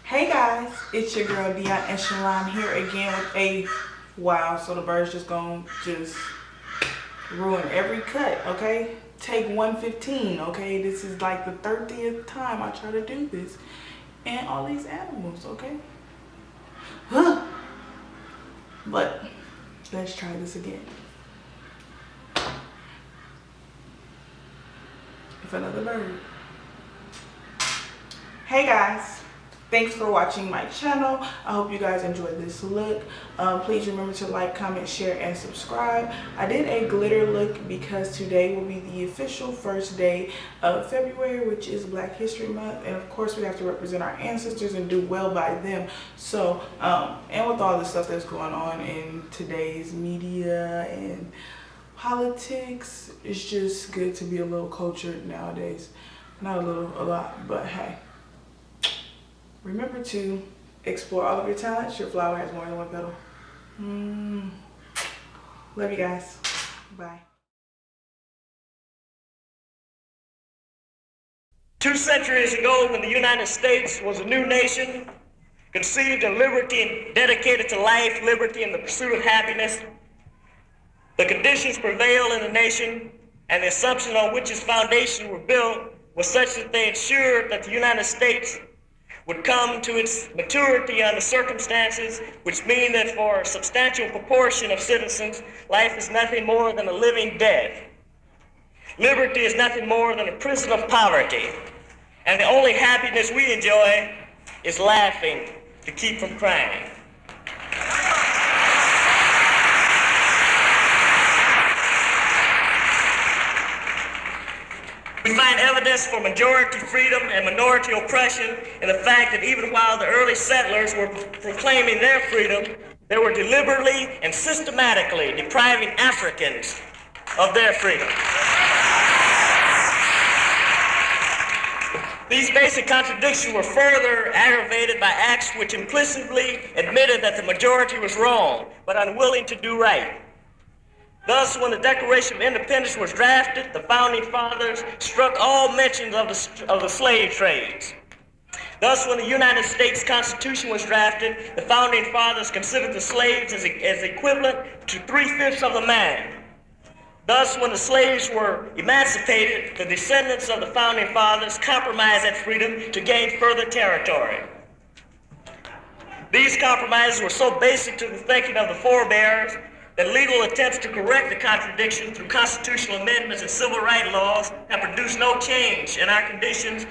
Hey guys, it's your girl Dion Echelon here again with a wow. So the bird's just gonna ruin every cut, okay? Take 115, okay? This is like the 30th time I try to do this, and all these animals, okay? But let's try this again. If another bird. Hey guys, thanks for watching my channel. I hope you guys enjoyed this look. Please remember to like, comment, share, and subscribe. I did a glitter look because today will be the official first day of February, which is Black History Month, and of course we have to represent our ancestors and do well by them. So and with all the stuff that's going on in today's media and politics, it's just good to be a little cultured nowadays. Not a little, a lot, but hey. Remember to explore all of your talents. Your flower has more than one petal. Love you guys. Bye. 2 centuries ago, when the United States was a new nation, conceived in liberty and dedicated to life, liberty, and the pursuit of happiness, the conditions prevailed in the nation, and the assumptions on which its foundations were built were such that they ensured that the United States would come to its maturity under circumstances which mean that for a substantial proportion of citizens, life is nothing more than a living death. Liberty is nothing more than a prison of poverty, and the only happiness we enjoy is laughing to keep from crying. We find evidence for majority freedom and minority oppression in the fact that even while the early settlers were proclaiming their freedom, they were deliberately and systematically depriving Africans of their freedom. These basic contradictions were further aggravated by acts which implicitly admitted that the majority was wrong, but unwilling to do right. Thus, when the Declaration of Independence was drafted, the Founding Fathers struck all mentions of the slave trades. Thus, when the United States Constitution was drafted, the Founding Fathers considered the slaves as equivalent to 3/5 of the man. Thus, when the slaves were emancipated, the descendants of the Founding Fathers compromised that freedom to gain further territory. These compromises were so basic to the thinking of the forebears that legal attempts to correct the contradiction through constitutional amendments and civil rights laws have produced no change in our conditions,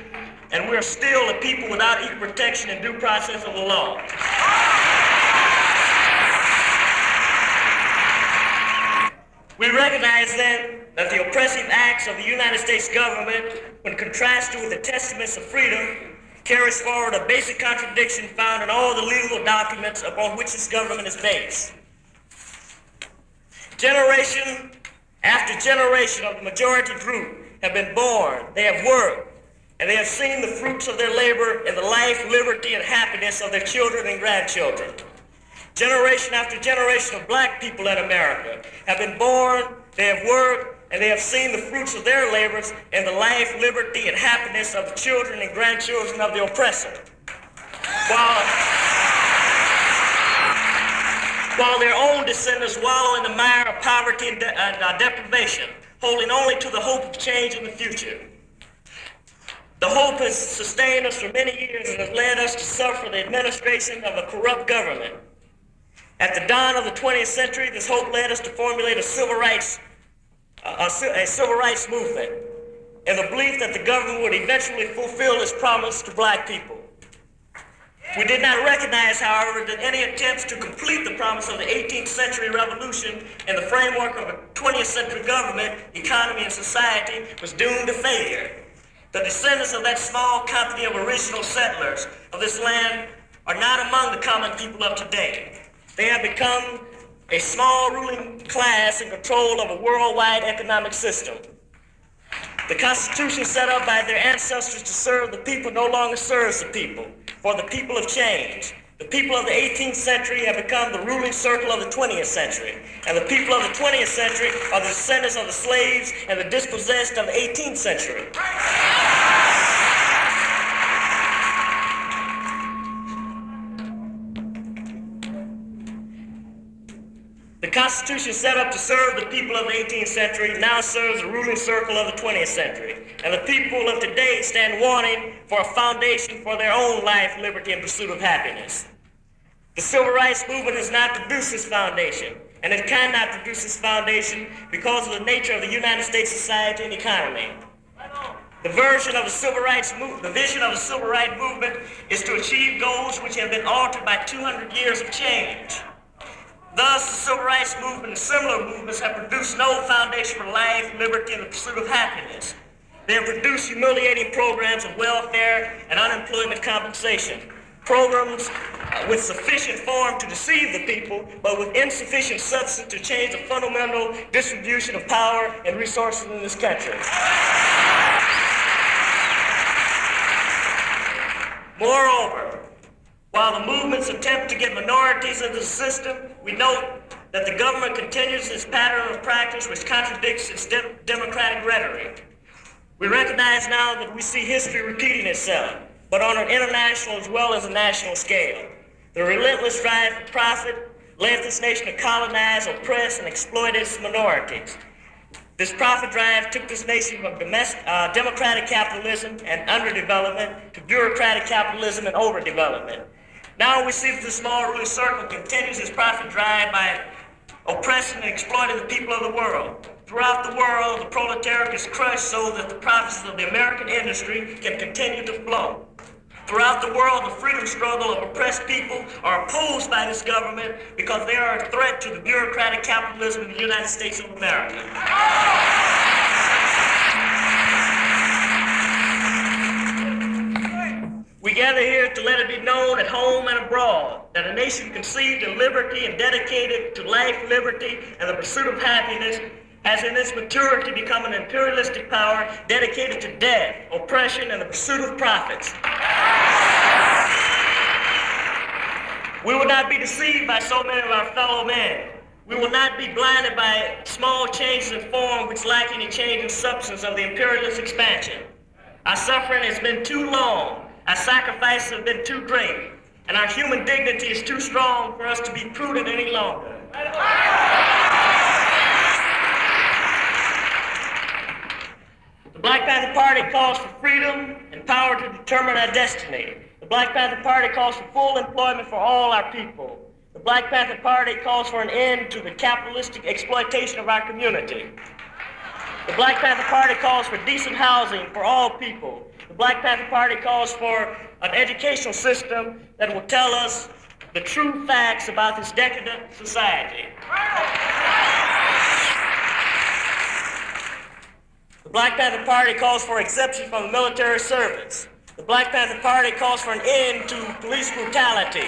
and we're still a people without equal protection and due process of the law. We recognize then that the oppressive acts of the United States government, when contrasted with the testaments of freedom, carries forward a basic contradiction found in all the legal documents upon which this government is based. Generation after generation of the majority group have been born, they have worked, and they have seen the fruits of their labor in the life, liberty, and happiness of their children and grandchildren. Generation after generation of black people in America have been born, they have worked, and they have seen the fruits of their labors in the life, liberty, and happiness of the children and grandchildren of the oppressor. While their own descendants wallow in the mire of poverty and deprivation, holding only to the hope of change in the future. The hope has sustained us for many years and has led us to suffer the administration of a corrupt government. At the dawn of the 20th century, this hope led us to formulate a civil rights movement, in the belief that the government would eventually fulfill its promise to black people. We did not recognize, however, that any attempts to complete the promise of the 18th century revolution in the framework of a 20th century government, economy, and society was doomed to failure. The descendants of that small company of original settlers of this land are not among the common people of today. They have become a small ruling class in control of a worldwide economic system. The Constitution set up by their ancestors to serve the people no longer serves the people, for the people have changed. The people of the 18th century have become the ruling circle of the 20th century, and the people of the 20th century are the descendants of the slaves and the dispossessed of the 18th century. The Constitution set up to serve the people of the 18th century now serves the ruling circle of the 20th century. And the people of today stand wanting for a foundation for their own life, liberty, and pursuit of happiness. The civil rights movement has not produced this foundation, and it cannot produce this foundation because of the nature of the United States society and economy. The vision of the civil rights movement is to achieve goals which have been altered by 200 years of change. Thus, the civil rights movement and similar movements have produced no foundation for life, liberty, and the pursuit of happiness. They have produced humiliating programs of welfare and unemployment compensation, programs with sufficient form to deceive the people, but with insufficient substance to change the fundamental distribution of power and resources in this country. Moreover, while the movements attempt to get minorities into the system, we note that the government continues its pattern of practice which contradicts its democratic rhetoric. We recognize now that we see history repeating itself, but on an international as well as a national scale. The relentless drive for profit led this nation to colonize, oppress, and exploit its minorities. This profit drive took this nation from democratic capitalism and underdevelopment to bureaucratic capitalism and overdevelopment. Now we see that the small ruling circle continues its profit drive by oppressing and exploiting the people of the world. Throughout the world, the proletariat is crushed so that the profits of the American industry can continue to flow. Throughout the world, the freedom struggle of oppressed people are opposed by this government because they are a threat to the bureaucratic capitalism of the United States of America. We gather here to let it be known at home and abroad that a nation conceived in liberty and dedicated to life, liberty, and the pursuit of happiness has in its maturity become an imperialistic power dedicated to death, oppression, and the pursuit of profits. We will not be deceived by so many of our fellow men. We will not be blinded by small changes in form which lack any change in substance of the imperialist expansion. Our suffering has been too long. Our sacrifices have been too great, and our human dignity is too strong for us to be prudent any longer. The Black Panther Party calls for freedom and power to determine our destiny. The Black Panther Party calls for full employment for all our people. The Black Panther Party calls for an end to the capitalistic exploitation of our community. The Black Panther Party calls for decent housing for all people. The Black Panther Party calls for an educational system that will tell us the true facts about this decadent society. The Black Panther Party calls for exemption from the military service. The Black Panther Party calls for an end to police brutality.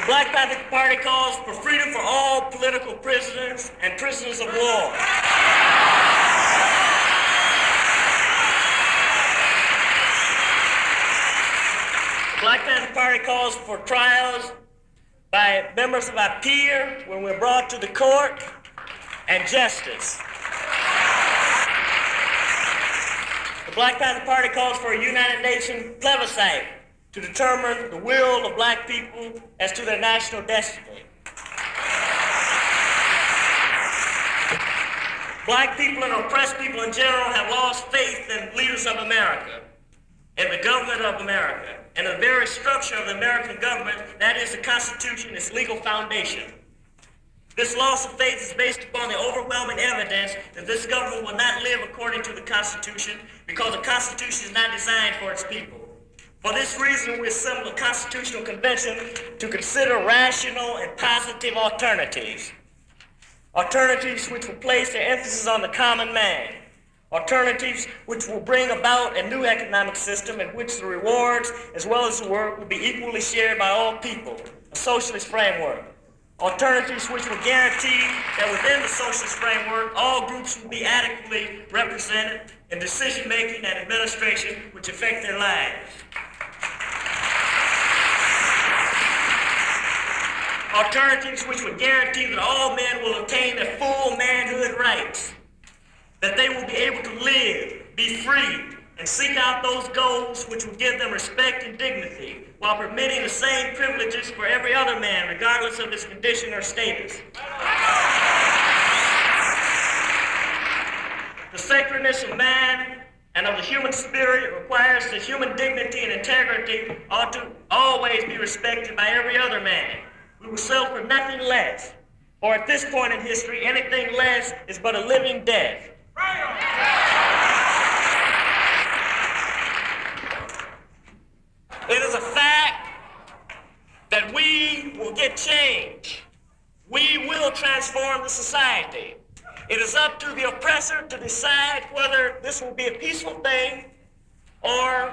The Black Panther Party calls for freedom for all political prisoners and prisoners of war. The Black Panther Party calls for trials by members of our peer when we're brought to the court, and justice. The Black Panther Party calls for a United Nations plebiscite to determine the will of black people as to their national destiny. Black people and oppressed people in general have lost faith in leaders of America, in the government of America, and the very structure of the American government, that is the Constitution, its legal foundation. This loss of faith is based upon the overwhelming evidence that this government will not live according to the Constitution because the Constitution is not designed for its people. For this reason, we assembled a Constitutional Convention to consider rational and positive alternatives. Alternatives which will place their emphasis on the common man. Alternatives which will bring about a new economic system in which the rewards as well as the work will be equally shared by all people, a socialist framework. Alternatives which will guarantee that within the socialist framework, all groups will be adequately represented in decision-making and administration which affect their lives. Alternatives which would guarantee that all men will obtain their full manhood rights, that they will be able to live, be free, and seek out those goals which will give them respect and dignity, while permitting the same privileges for every other man, regardless of his condition or status. The sacredness of man and of the human spirit requires that human dignity and integrity ought to always be respected by every other man. We will settle for nothing less, or at this point in history, anything less is but a living death. It is a fact that we will get change. We will transform the society. It is up to the oppressor to decide whether this will be a peaceful thing or